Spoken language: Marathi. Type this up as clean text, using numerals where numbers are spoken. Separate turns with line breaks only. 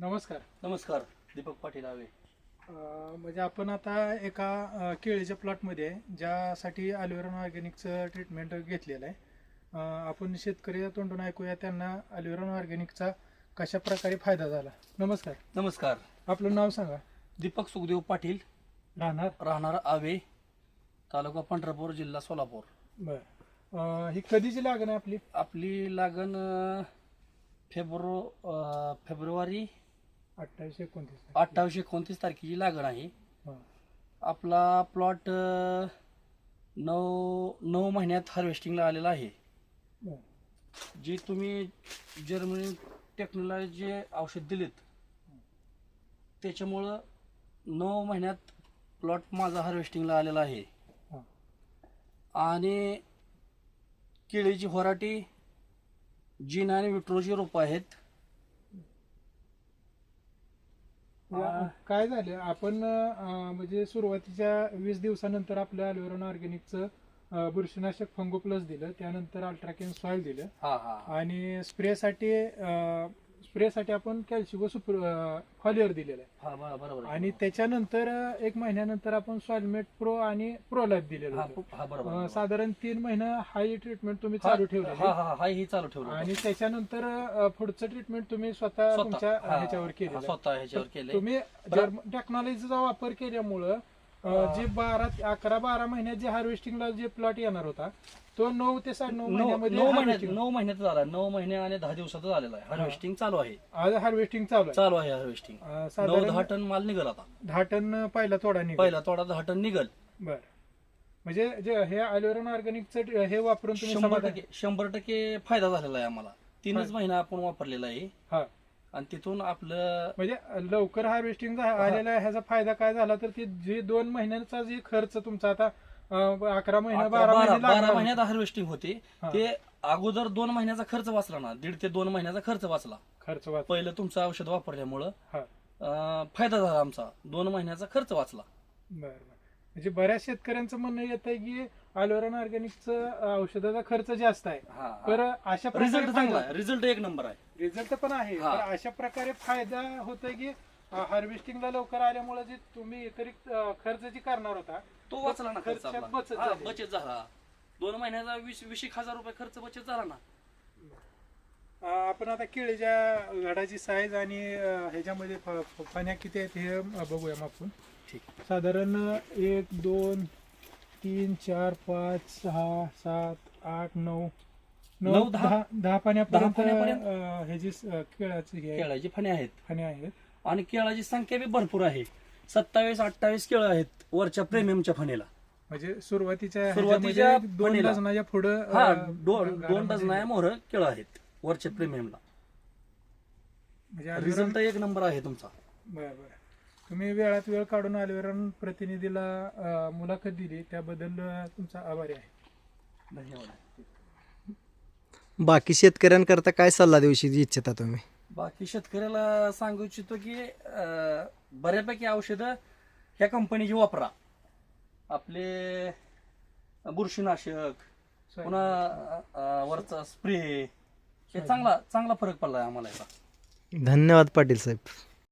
नमस्कार.
नमस्कार. दीपक पाटील आवे.
म्हणजे आपण आता एका केळीच्या प्लॉटमध्ये आहे ज्यासाठी अल्युरॉन ऑर्गॅनिकचं ट्रीटमेंट घेतलेलं आहे. आपण शेतकरी तोंडून ऐकूया त्यांना अल्युरॉन ऑर्गॅनिकचा कशा प्रकारे फायदा झाला. नमस्कार.
नमस्कार.
आपलं नाव सांगा.
दीपक सुखदेव पाटील, राहणार आवे, तालुका पंढरपूर, जिल्हा सोलापूर.
बरं. ही कधीची लागण आहे आपली?
आपली लागण फेब्रुवारी 28-29 तारखेची लागण आहे. आपला प्लॉट 9 महिन्यात हार्वेस्टिंगला आलेला आहे. जे तुम्ही जर्मनी टेक्नॉलॉजी औषध दिलेत त्याच्यामुळं 9 महिन्यात प्लॉट माझा हार्वेस्टिंगला आलेला आहे. आणि केळीची व्हरायटी जीन आणि विट्रोची रोपं आहेत.
काय झालं आपण म्हणजे सुरुवातीच्या 20 दिवसानंतर आपल्या अल्युरॉन ऑर्गॅनिकचं बुरशीनाशक फंगो प्लस दिलं, त्यानंतर अल्ट्राकेन सॉइल दिलं आणि स्प्रेसाठी आपण कॅल्शिगो फॉलियर दिलेलं आहे.
बरोबर.
आणि त्याच्यानंतर 1 महिन्यानंतर आपण सॉइलमेट प्रो आणि प्रोलाइफ दिलेलं होतं. साधारण 3 महिने हाय ट्रीटमेंट तुम्ही चालू ठेवलं आणि त्याच्यानंतर पुढचं ट्रीटमेंट तुम्ही स्वतः तुमच्या ह्याच्यावर केलं. तुम्ही टेक्नॉलॉजीचा वापर केल्यामुळं जे 11-12 महिन्यात जे हार्वेस्टिंगला जे प्लॉट येणार होता तो 9 ते 9.5 महिन्यामध्ये
9 महिन्यात झाला. 9 महिने आणि 10 दिवसात झालेला आहे. हार्वेस्टिंग चालू आहे.
आज हार्वेस्टिंग चालू आहे.
हार्वेस्टिंग 9-10 टन माल निघाला. आता
10 टन पहिला तोडा
10 टन निघल.
बर. म्हणजे जे हे अल्युरॉन ऑर्गॅनिकचं हे वापरून तुम्ही
100% फायदा झालेला आहे आम्हाला. 3च महिना आपण वापरलेला आहे. आणि तिथून आपलं
म्हणजे लवकर हार्वेस्टिंग आलेला आहे. ह्याचा फायदा काय झाला तर ते जे 2 महिन्यांचा जे खर्च तुमचा आता 11 महिने 12
महिन्यात हार्वेस्टिंग होते ते अगोदर 2 महिन्याचा खर्च वाचला ना. 1.5 ते 2 महिन्याचा खर्च वाचला. पहिलं तुमचं औषध वापरल्यामुळं फायदा झाला आमचा. 2 महिन्याचा खर्च वाचला.
बरं. म्हणजे बऱ्याच शेतकऱ्यांचं म्हणणं येत आहे की अल्युरॉन ऑर्गॅनिकचं औषधाचा खर्च जास्त आहे, तर अशा प्रकारे
रिझल्ट 1 नंबर आहे.
रिझल्ट पण आहे. तर अशा प्रकारे फायदा होतोय की हार्वेस्टिंगला लवकर आल्यामुळे जे तुम्ही अतिरिक्त खर्च जे करणार होता
तो वाचला ना. खर्च
बचत
झाला. 2 महिन्याचा 20,000 रुपये खर्च बचत झाला ना.
आपण आता केळीच्या घडाची साईज आणि ह्याच्यामध्ये फण्या किती आहेत हे बघूया आपण.
ठीक. साधारण
1 2 3 4 5 6 7 8 9 10 पाण्यापर्यंत ह्याची
केळाची फण्या आहेत.
आहेत
आणि केळाची संख्या बी भरपूर आहे. 27-28 केळं आहेत वरच्या प्रीमियमच्या फणीला.
म्हणजे सुरुवातीच्या
2
डझनाच्या पुढे
2 डझना मोहर केळं आहेत वरच्या प्रीमियमला.
म्हणजे
रिझल्ट 1 नंबर आहे तुमचा.
बरं. तुम्ही वेळात वेळ काढून अल्युरॉन प्रतिनिधीला मुलाखत दिली त्याबद्दल तुमचा आभारी आहे.
धन्यवाद.
बाकी शेतकऱ्यांकरता काय सल्ला देऊ इच्छिता तुम्ही?
बाकी शेतकऱ्याला सांगू इच्छितो की बऱ्यापैकी औषधं ह्या कंपनीची वापरा. आपले बुरशीनाशक, पुन्हा वरचा स्प्रे, हे चांगला फरक पडलाय आम्हाला याचा.
धन्यवाद पाटील साहेब.